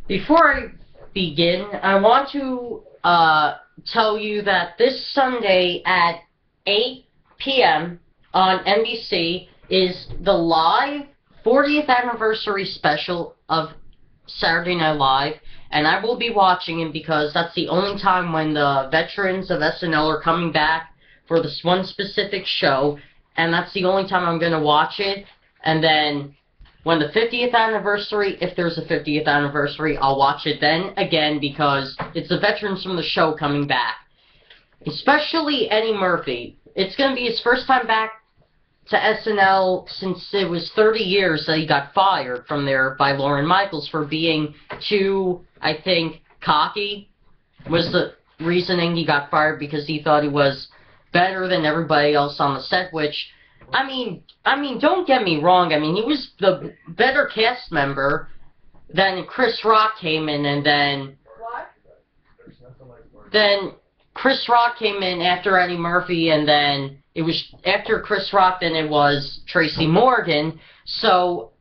Before I begin, I want to tell you that this Sunday at 8 p.m. on NBC is the live 40th anniversary special of Saturday Night Live, and I will be watching it because that's the only time when the veterans of SNL are coming back for this one specific show, and that's the only time I'm going to watch it. And then when the 50th anniversary, if there's a 50th anniversary, I'll watch it then again because it's the veterans from the show coming back. Especially Eddie Murphy. It's going to be his first time back to SNL since it was 30 years that he got fired from there by Lorne Michaels for being too, I think, cocky, was the reasoning he got fired because he thought he was better than everybody else on the set, which, I mean, don't get me wrong, I mean, he was the better cast member than Chris Rock came in, and then Chris Rock came in after Eddie Murphy, and then it was after Chris Rock, then it was Tracy Morgan. So,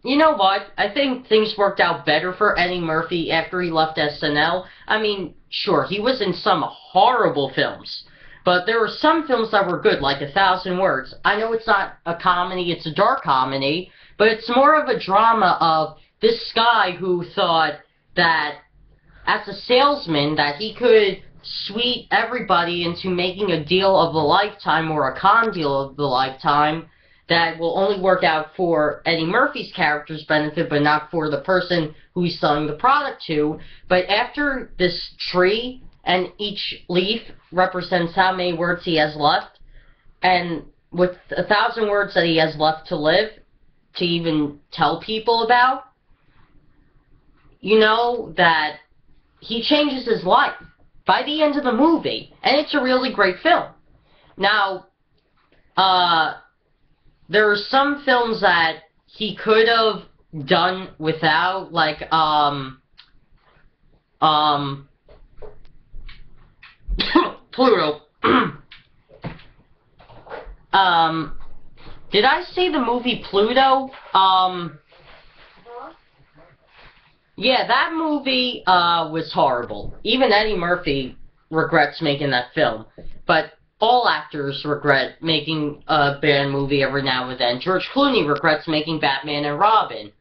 you know what? I think things worked out better for Eddie Murphy after he left SNL. I mean, sure, he was in some horrible films, but there were some films that were good, like 1,000 Words. I know it's not a comedy, it's a dark comedy, but it's more of a drama of this guy who thought that as a salesman that he could sweet everybody into making a deal of a lifetime or a con deal of the lifetime that will only work out for Eddie Murphy's character's benefit but not for the person who he's selling the product to. But after this tree, and each leaf represents how many words he has left, and with 1,000 words that he has left to live to even tell people about, you know that he changes his life by the end of the movie, and it's a really great film. Now, there are some films that he could have done without, like, Pluto. Did I say the movie Pluto? Yeah, that movie was horrible. Even Eddie Murphy regrets making that film. But all actors regret making a bad movie every now and then. George Clooney regrets making Batman and Robin.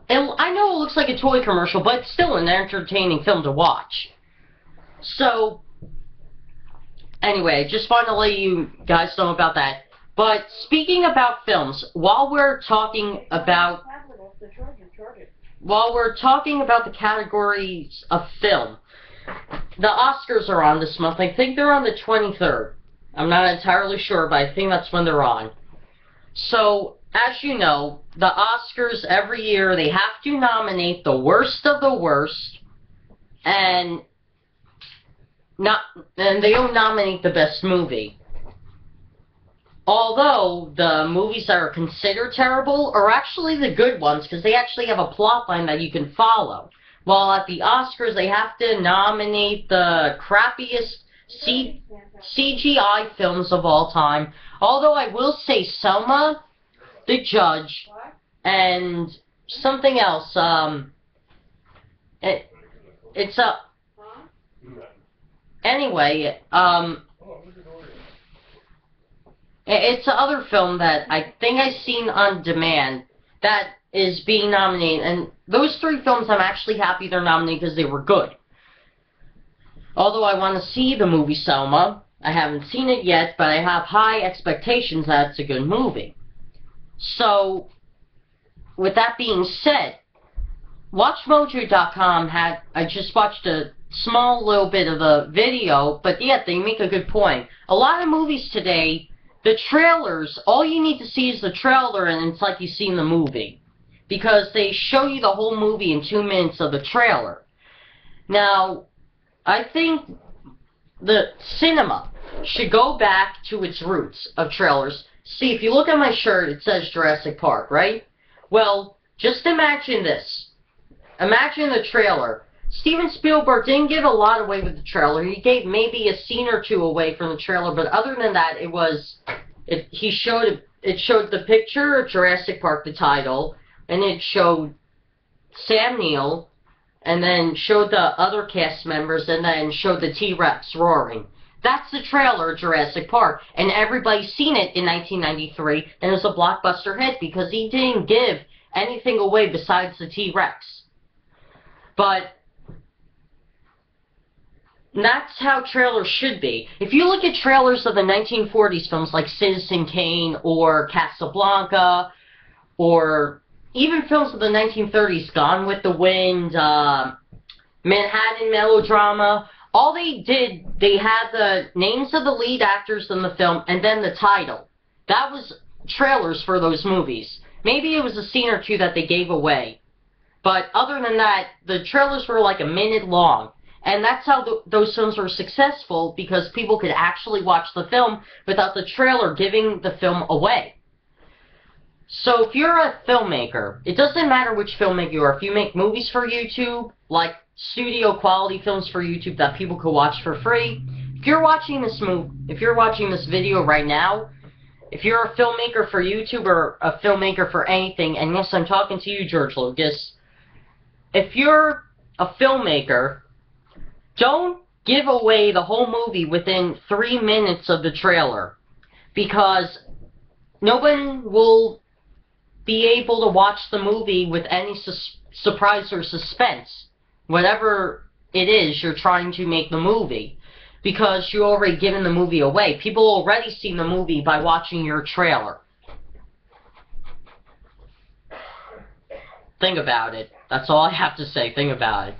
And I know it looks like a toy commercial, but it's still an entertaining film to watch. So, anyway, just wanted to let you guys know about that. But speaking about films, while we're talking about the categories of film, the Oscars are on this month. I think they're on the 23rd. I'm not entirely sure, but I think that's when they're on. So, as you know, the Oscars every year, they have to nominate the worst of the worst, and they don't nominate the best movie. Although, the movies that are considered terrible are actually the good ones, because they actually have a plot line that you can follow. While at the Oscars, they have to nominate the crappiest CGI films of all time. Although I will say Selma, The Judge, and something else, anyway, it's the other film that I think I've seen on demand that is being nominated, and those three films I'm actually happy they're nominated because they were good. Although I want to see the movie Selma, I haven't seen it yet, but I have high expectations that it's a good movie. So, with that being said, WatchMojo.com I just watched a small little bit of a video, but yeah, they make a good point. A lot of movies today, the trailers, all you need to see is the trailer and it's like you've seen the movie. Because they show you the whole movie in 2 minutes of the trailer. Now, I think the cinema should go back to its roots of trailers. See, if you look at my shirt, it says Jurassic Park, right? Well, just imagine this. Imagine the trailer. Steven Spielberg didn't give a lot away with the trailer. He gave maybe a scene or two away from the trailer, but other than that, it showed the picture of Jurassic Park, the title, and it showed Sam Neill, and then showed the other cast members, and then showed the T-Rex roaring. That's the trailer of Jurassic Park, and everybody's seen it in 1993, and it was a blockbuster hit because he didn't give anything away besides the T-Rex. But that's how trailers should be. If you look at trailers of the 1940s films like Citizen Kane or Casablanca, or even films of the 1930s, Gone with the Wind, Manhattan Melodrama, all they did, they had the names of the lead actors in the film and then the title. That was trailers for those movies. Maybe it was a scene or two that they gave away. But other than that, the trailers were like a minute long. And that's how those films were successful, because people could actually watch the film without the trailer giving the film away. So if you're a filmmaker, it doesn't matter which filmmaker you are. If you make movies for YouTube, like studio quality films for YouTube that people could watch for free, if you're watching this video right now, if you're a filmmaker for YouTube or a filmmaker for anything, and yes, I'm talking to you, George Lucas, if you're a filmmaker, don't give away the whole movie within 3 minutes of the trailer, because no one will be able to watch the movie with any surprise or suspense, whatever it is you're trying to make the movie, because you already given the movie away. People already seen the movie by watching your trailer. Think about it. That's all I have to say. Think about it.